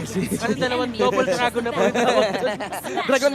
Kasi dalawang double dragon na po yung tawag dun.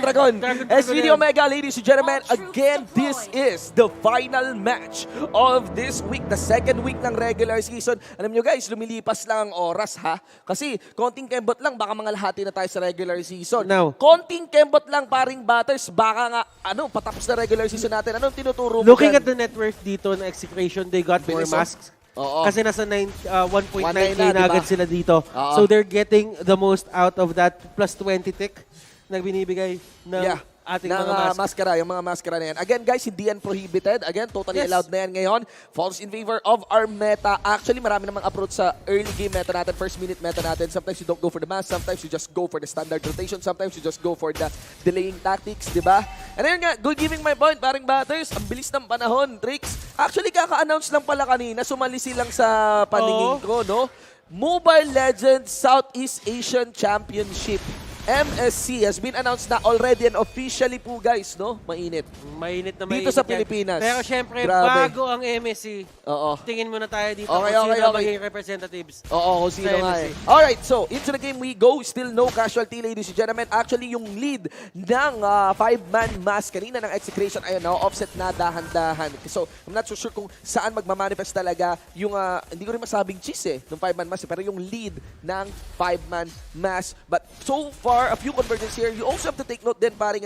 Dragon. SGD yan. Omega, ladies and gentlemen, again, this is the final match of this week, the second week ng regular season. Alam nyo guys, lumilipas lang ang oras ha. Kasi konting kembot lang, baka mga lahati na tayo sa regular season. Now, Konting kembot lang, paring batters, baka nga, patapos na regular season natin. Anong tinuturo mo looking dyan? at the net worth dito ng EXECRATION, they got more Bilis, oh. masks. Oo. Kasi nasa 1.9k 1.9 na na, agad diba? sila dito. Oo. So they're getting the most out of that plus 20 tick na binibigay ng ating mga masks. maskara, yung mga maskara na yan. Again, guys, hindi yan prohibited. Again, totally allowed na yan ngayon. Falls in favor of our meta. Actually, marami namang approach sa early game meta natin, first minute meta natin. Sometimes you don't go for the mask, sometimes you just go for the standard rotation, sometimes you just go for the delaying tactics, di ba? And ayun nga, good giving my point, paring batters. Ang bilis ng panahon, Tricks. Actually, kaka-announce lang pala kanina, sumali silang sa paningin ko, no? Mobile Legends Southeast Asian Championship. MSC has been announced na already and officially po guys, no? Mainit. Mainit na Dito mainit sa yan. Pilipinas. Pero syempre, Grabe. bago ang MSC, Oo. tingin muna tayo dito Okay, kung sino okay. magiging representatives. Oo, kung sino Sa nga MSC. eh. Alright, so into the game we go. Still no casualty, ladies and gentlemen. Actually, yung lead ng 5-man mask kanina ng EXECRATION, ayun, offset na dahan-dahan. So, I'm not so sure kung saan magmamanifest talaga yung, hindi ko rin masabing cheese ng 5-man mask, pero yung lead ng 5-man mask. But so far, a few convergence here. You also have to take note din, paring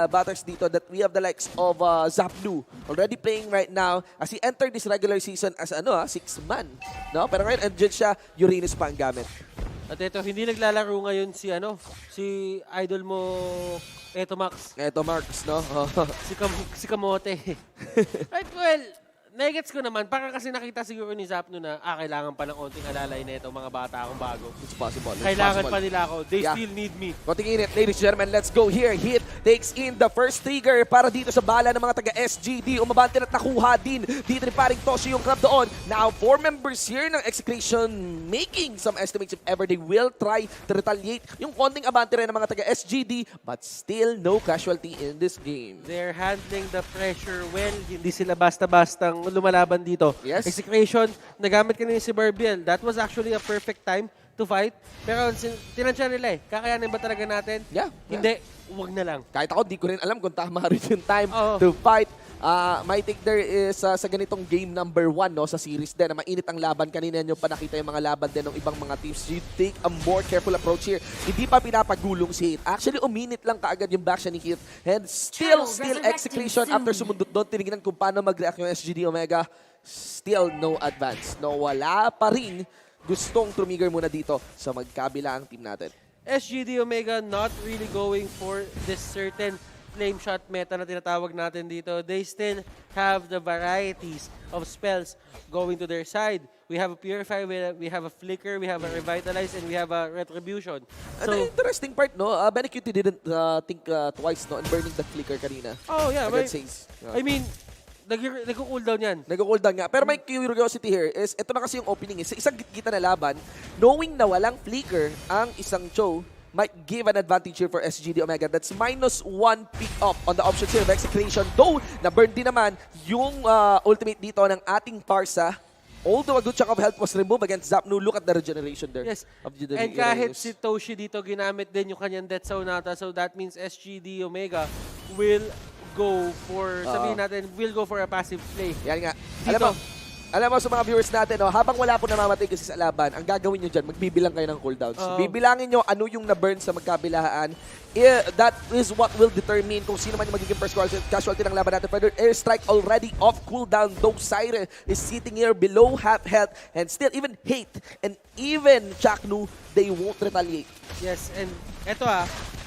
batters dito, that we have the likes of Zapnu already playing right now as he entered this regular season as 6-man. No? Pero ngayon, andyan siya, Uranus pa ang gamit. At ito, hindi naglalaro ngayon si idol mo, Eto Max. Eto, Marks, no? Si Kamote. Right, well, negets ko naman. Para kasi nakita siguro ni Zapno na, kailangan pa ng konting alalay na ito, mga bata akong bago. It's possible. Kailangan pa nila ako. They still need me. Konting init, ladies and gentlemen. Let's go here. Hit takes in the first trigger para dito sa bala ng mga taga-SGD. Umabante at nakuha din. Dito ni paring Toshi yung crab doon. Now, 4 members here ng EXECRATION making some estimates if ever they will try to retaliate. Yung konting abante rin ng mga taga-SGD, but still no casualty in this game. They're handling the pressure well. Hindi sila basta-bastang lumalaban dito. Yes. EXECRATION, nagamit kanina si Barbiel. That was actually a perfect time to fight. Pero tinansya nila kakayanin ba talaga natin? Yeah. Hindi, wag na lang. Kahit ako, di ko rin alam kung tama rin yung time Oo. to fight. My take there is sa ganitong game number 1 no, sa series din, na mainit ang laban. Kanina nyo pa nakita yung mga laban din ng ibang mga teams. You take a more careful approach here. Hindi pa pinapagulong si Hit. Actually, uminit lang kaagad yung back siya ni Hit. And still EXECRATION after sumundot doon, tinignan kung paano mag-react yung SGD Omega. Still no advance. No, wala pa rin gustong trumigger muna dito sa magkabila ang team natin. SGD Omega not really going for this certain flame shot meta na tinatawag natin dito. They still have the varieties of spells going to their side. We have a Purify, we have a Flicker, we have a Revitalize, and we have a Retribution. So, the interesting part, no? Benecuty didn't think twice no, on burning the Flicker kanina. Oh, yeah. I mean, nag-cooldown yan. Nag-cooldown nga. Pero may curiosity here is, ito na kasi yung opening. Sa isang gitgita na laban, knowing na walang Flicker ang isang Cho, might give an advantage here for SGD Omega. That's -1 pick up on the options here of EXECRATION. Though, na-burn din naman yung ultimate dito ng ating Parsa. Although a good chunk of health was removed against Zapnu, look at the regeneration there. Yes. Of the And kahit si Toshi dito, ginamit din yung kanyang Death Sonata. So that means SGD Omega will go for, sabihin natin, will go for a passive play. Yan nga. Dito. Alam mo sa mga viewers natin, no, habang wala po namamatay kasi sa laban, ang gagawin nyo dyan, magbibilang kayo ng cooldowns. Bibilangin nyo ano yung na-burn sa magkabilaan. That is what will determine kung sino man yung magiging first casualty ng laban natin. Further airstrike already off cooldown. Though Siren is sitting here below half health and still even Hate and even Chaknu, they won't retaliate. Yes, and eto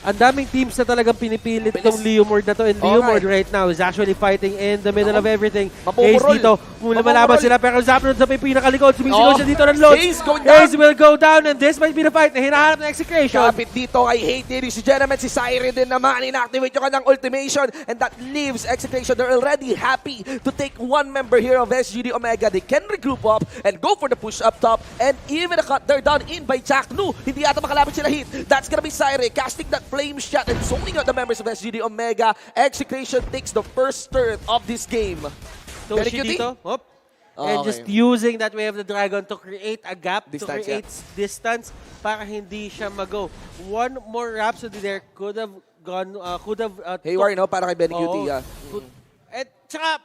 ang daming teams na talagang pinipilit tong Leomord na to. And Leomord right now is actually fighting in the middle of everything. Ace dito, lumalaban sila. Pero Zapno sa may pinakalikod. Sumisigaw siya dito ng load. Ace will go down and this might be the fight na hinahanap ng EXECRATION. Kapit dito kay Hate, ladies and gentlemen. Si Siren din naman, inactivate yung kanyang ultimation. And that leaves EXECRATION. They're already happy to take one member here of SGD Omega. They can regroup up and go for the push up top. And even a cut, they're done in by Chaknu. Hindi yata makalapit sila Hit. That's gonna be Siren casting that flame shot and zoning out the members of SGD Omega. EXECRATION takes the first turn of this game. Toshi dito. And Okay. just using that Way of the Dragon to create a gap, to Distance, create distance para hindi siya mag-go. One more Rhapsody there could have gone, Hayward, no? Para kay Benny Oo. Cutie, At saka,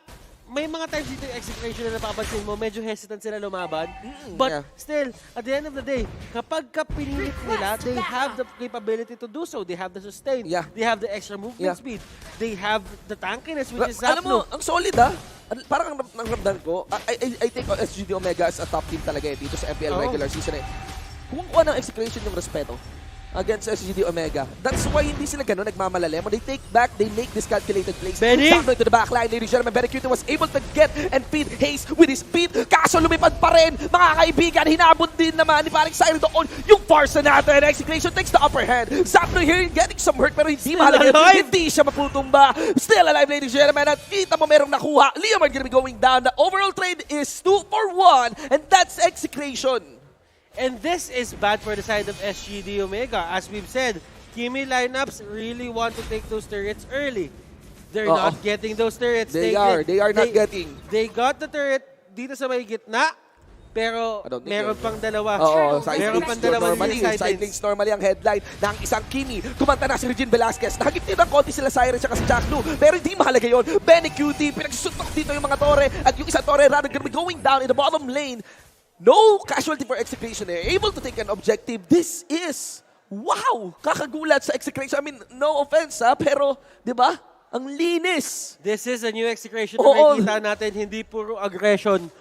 may mga times dito yung execution na napapansin mo, medyo hesitant sila lumaban. But yeah. still, at the end of the day, kapag pinilit nila, they have the capability to do so. They have the sustain. Yeah. They have the extra movement Yeah. speed. They have the tankiness, which is Alam mo, Zapno. ang solid Parang ang ramdam ko, I think SGD Omega is a top team talaga dito sa MPL Oo. regular season Kumukuha ng execution yung respeto against SGD Omega. That's why hindi sila ganun nagmamalalim. When they take back, they make this calculated plays. Benny! Sakto to the backline, ladies and gentlemen. Benny Cutie was able to get and feed Hayes with his speed. Kaso lumipad pa rin. Mga kaibigan, hinabot din naman ni Paring Siren doon. Yung Farsa natin, execution takes the upper hand. Zapno here getting some hurt pero hindi mahalaga. alive! Hindi siya maputumba. Still alive, ladies and gentlemen. At kita mo merong nakuha. Leomard gonna be going down. The overall trade is 2-for-1 and that's execution. And this is bad for the side of SGD Omega. As we've said, Kimi lineups really want to take those turrets early. They're not getting those turrets. They are not getting. They got the turret dito sa may gitna, pero I don't think meron they're- pang dalawa. Oo, Meron pang dalawa normally, side side lanes. lanes normally ang headline ng isang Kimi. Kumanta na si Regine Velasquez. Nakagip din ng konti sila Siren at si Jack Lu. Pero hindi mahalaga yun. Benny Cutie, pinagsusuntok dito yung mga Torre. At yung isang Torre rather gonna be going down in the bottom lane. No casualty for execution able to take an objective. This is, wow, kakagulat sa execution. I mean, no offense pero, di ba? Ang linis. This is a new execution na Oo. nakikita natin, hindi puro aggression.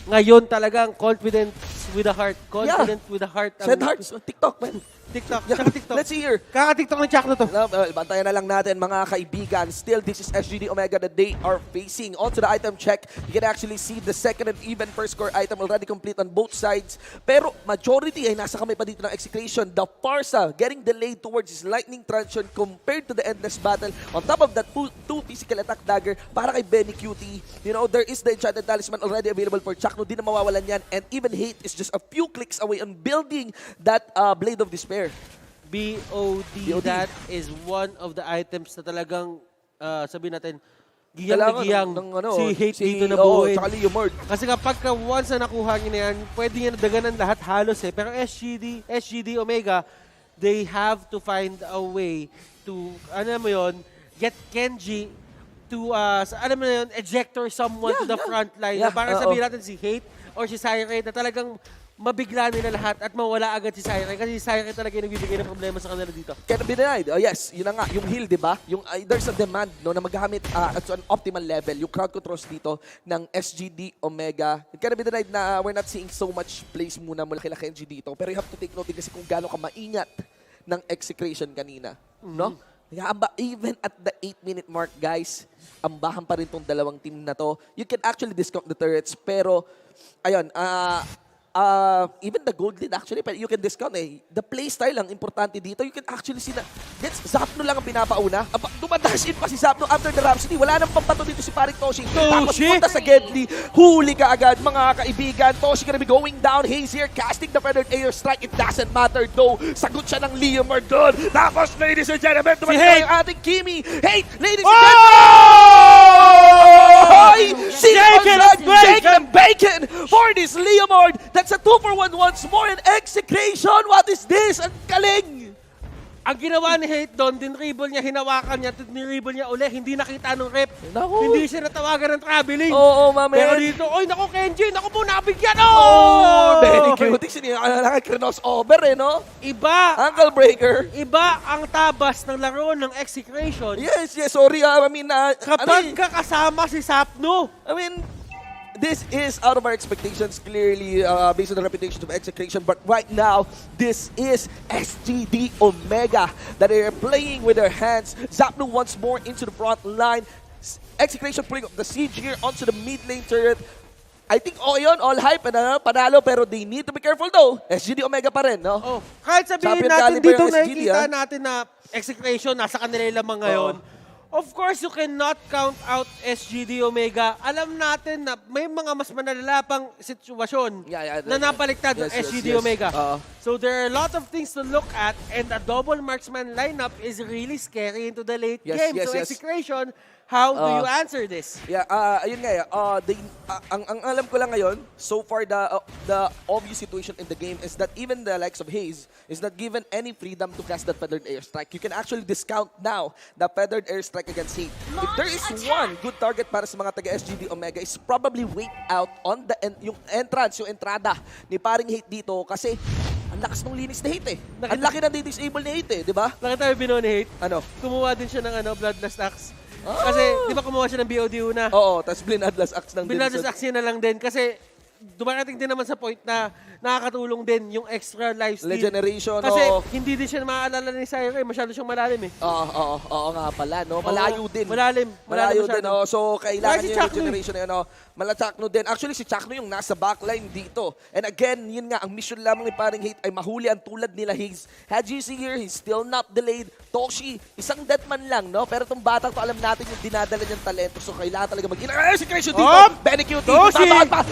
Ngayon talagang confidence with a heart. Confident with a heart. Send hearts on TikTok, man. TikTok. Yeah, Tsaka TikTok. let's see here. Kaka-TikTok ng Chakno to. Bantayan na lang natin mga kaibigan. Still, this is SGD Omega that they are facing. On to the item check, you can actually see the second and even first score item already complete on both sides. Pero majority ay nasa kamay pa dito ng execution. The Farsa getting delayed towards his lightning truncheon compared to the endless battle. On top of that, two physical attack dagger para kay Benny Cutie. You know, there is the enchanted talisman already available for Chakno. Di na mawawalan yan. And even Hate is just a few clicks away on building that Blade of Despair. BOD, that is one of the items na talagang, sabihin natin, giyang na giyang si Hate dito na buuin. Tsaka Leomard. Kasi kapag once na nakuha niya na yan, pwede niya nadaganan lahat halos Pero SGD Omega, they have to find a way to, get Kenji to, ejector someone to the front line. Yeah, Na parang sabihin natin si Hate or si Siren na talagang mabigla nila lahat at mawala agad si Siren kasi si Siren talaga yung nagbibigay ng problema sa kanila dito. Cannot be denied. Yes, yun na nga. Yung heal, di ba? Yung, there's a demand no, na magamit at an optimal level. Yung crowd controls dito ng SGD Omega. It cannot be denied na we're not seeing so much plays muna mula kila Kenji dito. Pero you have to take note din kasi kung gaano ka maingat ng execution kanina. No? Kaya even at the 8-minute mark, guys, ambahan pa rin tong dalawang team na to. You can actually discount the turrets, pero, ayun, even the gold lead actually, you can discount The play style ang importante dito. You can actually see na, Zapno lang ang pinapauna. Dumadash in pa si Zapno after the Rhapsody. Wala nang pampato dito si Paring Toshi. Tapos punta sa Gedli. Huli ka agad, mga kaibigan. Toshi gonna be going down. Hayes here, casting the Feathered Air Strike. It doesn't matter though. Sagot siya ng Leomard doon. Tapos, ladies and gentlemen, tumagal yung ating Kimi. Hey, ladies and gentlemen! Shake and bacon for this Leomard. That's a 2-for-1 once more in execution. What is this? Ang galing! Ang ginawa ni Hate doon, dinribble niya, hinawakan niya, dinribble niya uli, hindi nakita nung rep. Naku. Hindi siya natawagan ng traveling. Oo, mama. Pero dito, oy, naku Kenji, naku po, nabigyan, Very cute. Sinila crossover no? Iba, Ankle breaker. iba ang tabas ng laro ng execration. Yes, sorry. I mean, Kapag kakasama si Zapno. This is out of our expectations, clearly, based on the reputation of execution. But right now, this is SGD Omega that are playing with their hands. Zapno once more into the front line. Execution pulling up the siege here onto the mid lane turret. I think, all hype, panalo, pero they need to be careful though. SGD Omega pa rin, no? Oh, kahit sabihin Champion natin caliber dito yung SGD, nakikita natin na execution, nasa kanila yung lamang ngayon. Of course, you cannot count out SGD Omega. Alam natin na may mga mas manalala pang sitwasyon na napaliktad ng SGD Omega. So there are a lot of things to look at and a double marksman lineup is really scary into the late game. So execution How do you answer this? Yeah, ayun nga ang alam ko lang ngayon, so far the obvious situation in the game is that even the likes of Hayes is not given any freedom to cast that feathered airstrike. You can actually discount now the feathered airstrike against Hayes. If there is one good target para sa mga taga SGD Omega is probably wait out on the yung entrada ni paring Hayes dito kasi ang lakas ng linis ni Hate Ang laki na di-disable ni Hate di ba? Nakita mo binuha ni Hate? Ano? Kumuha din siya ng Bloodlust Axe. Kasi, di ba kumuha siya ng BOD una? Oo, tapos Bloodlust Axe ng Bloodlust Axe na lang din kasi dumarating din naman sa point na nakakatulong din yung extra life steal. Regeneration, kasi hindi din siya maaalala ni Syra masyado siyang malalim Oo nga pala, no? Malayo din. Malayo din, oh. So, kailangan niya yung regeneration na yun, oh. Malachakno din. Actually, si Chakno yung nasa backline dito. And again, yun nga, ang mission lamang ni paring Hate ay mahuli ang tulad nila Hayes. Had you see here, he's still not delayed. Toshi, isang deadman lang, no? Pero itong batang to, alam natin yung dinadala niyang talento. So, kailangan talaga execution dito. Benny Cutie,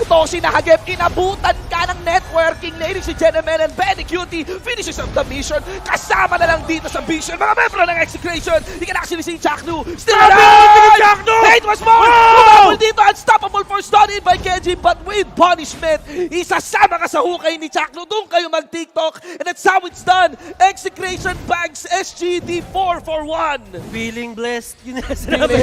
Toshi nahagip. Inabutan ka ng networking, ladies and gentlemen. And Benny Cutie finishes up the mission. Kasama na lang dito sa mission. Mga membro ng execution. You can actually see Chakno. Still alive! Hate was more! Tumabol dito. Unstoppable for study by Kenji. But with punishment, isasama ka sa hukay ni Chakno. Doon kayo mag-TikTok. And that's how it's done. Execration bags SGD 4 for 1. Feeling blessed. Yun na sinabi.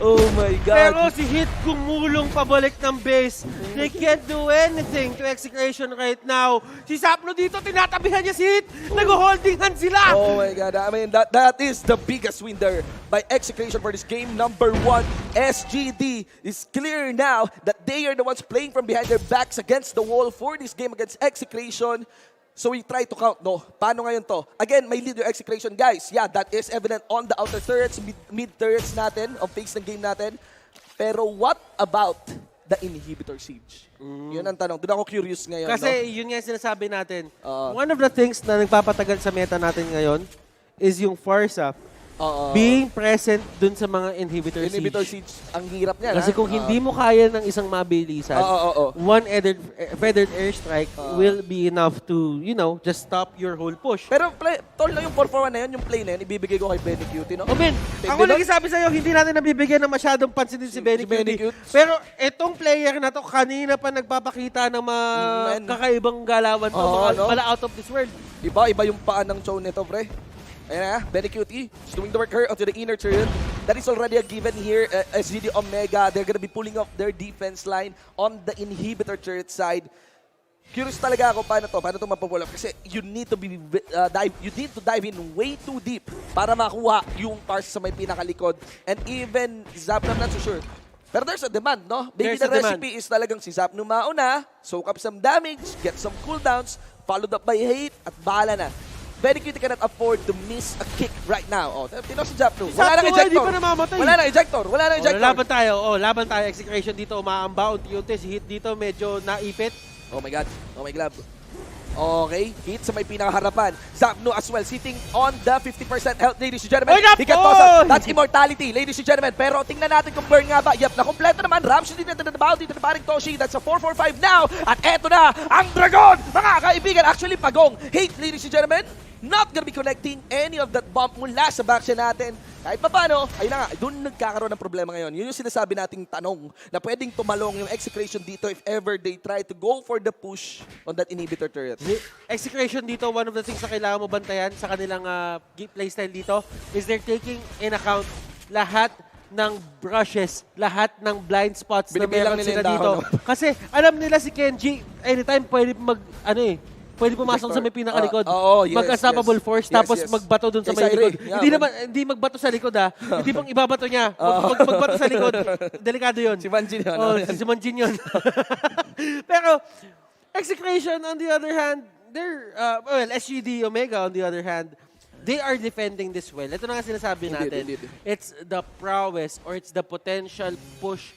Oh my God. Pero si Hit kumulong pabalik ng base. They can't do anything to Execration right now. Si Sapno dito, tinatabihan niya si Hit. Nag-holding hand sila. Oh my God. I mean, that is the biggest win there by Execration for this game. Number 1, SGD is clear now that they are the ones playing from behind their backs against the wall for this game against Execration. So we try to count, no? Paano ngayon to? Again, may lead yung Execration. Guys, yeah, that is evident on the outer turrets, mid turrets natin, on face ng game natin. Pero what about the Inhibitor Siege? Yun ang tanong. Doon ako curious ngayon, Kasi no? yun nga sinasabi natin. One of the things na nagpapatagal sa meta natin ngayon is yung Farsa being present dun sa mga Inhibitor Siege. Ang hirap niya. Kasi kung hindi mo kaya ng isang mabilisan, one feathered airstrike will be enough to, you know, just stop your whole push. Pero tol na yung 4-4-1 na yun, yung play na yun, ibibigay ko kay Benny Cutie, no? Oh, Ben, ako nagsasabi sa'yo, hindi natin nabibigyan ng masyadong pansin din si Benny Cutie. Pero itong player na to, kanina pa nagpapakita ng mga kakaibang galawan to, mga out of this world. Iba yung paan ng show nito, pre. Ayan na, Benny Cutie is doing the work here onto the inner turret. That is already a given here. SGD Omega, they're gonna be pulling off their defense line on the Inhibitor turret side. Curious talaga ako paano to mapupull off kasi you need to dive in way too deep para makuha yung parts sa may pinakalikod. And even Zapno, I'm not so sure. Pero there's a demand, no? Maybe the recipe is talagang si Zapno mauna, soak up some damage, get some cooldowns, followed up by Hate, at bahala na. Benny Cutie cannot afford to miss a kick right now. Oh, tino si Zapno. Wala nang ejector. Wala nang ejector. Laban tayo. Execration dito, umaamba unti-unti. Si Hit dito medyo naipit. Oh my God. Oh my God. Okay, Hit sa may pinakaharapan. Zapno as well, sitting on the 50% health, ladies and gentlemen. That's immortality, ladies and gentlemen. Pero tingnan natin kung burn nga ba. Yep, nakompleto naman. Ramsey din natin na dito na paring Toshi. That's a 4-4-5 now. At eto na, ang Dragon! Mga kaibigan, actually pagong. Hate, ladies and gentlemen. Not gonna be connecting any of that bump mula sa backside natin. Kahit pa paano, ayun na nga, doon nagkakaroon ng problema ngayon. Yun yung sinasabi nating tanong na pwedeng tumalong yung Execration dito if ever they try to go for the push on that Inhibitor turret. Execration dito, one of the things na kailangan mo bantayan sa kanilang playstyle dito is they're taking in account lahat ng brushes, lahat ng blind spots na meron sila dito. Kasi alam nila si Kenji, anytime pwede pwede pumasok sa may pinakalikod. Mag-unstoppable force, tapos magbato dun sa may likod. Hindi magbato sa likod, Hindi pang ibabato niya. Magbato sa likod. Delikado yun. Si Manjin yun. Si Manjin yun. Pero, Execration, on the other hand, SGD Omega, on the other hand, they are defending this well. Ito na nga sinasabi natin. It's the prowess or it's the potential push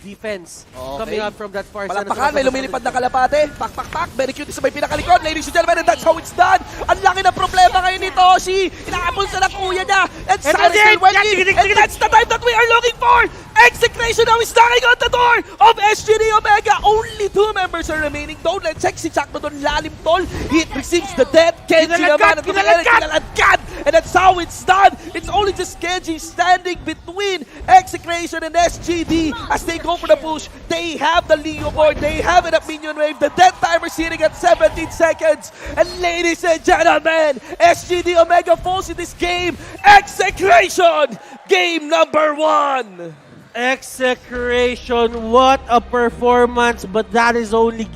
defense coming out from that far. Palakpakan, may lumilipad na kalapate. Pak. Very cute sa may pinakalikod. Ladies and gentlemen, and that's how it's done. Ang laki ng problema ngayon ni Toshi. Inaapon sa kuya niya. And Cyrus still waiting. And that's the time that we are looking for. Execration now is knocking on the door of SGD Omega. Only 2 members are remaining. Don't let's check si Chakno doon. Lalim tol. He receives the death. Kenji naman. Kinaladkad. and that's how it's done. It's only just Genji standing between EXECRATION and SGD as they go for the push. They have the Leo board, they have it at minion wave, the death timer sitting at 17 seconds. And ladies and gentlemen, SGD Omega falls in this game. EXECRATION, game number 1. Execration, what a performance, but that is only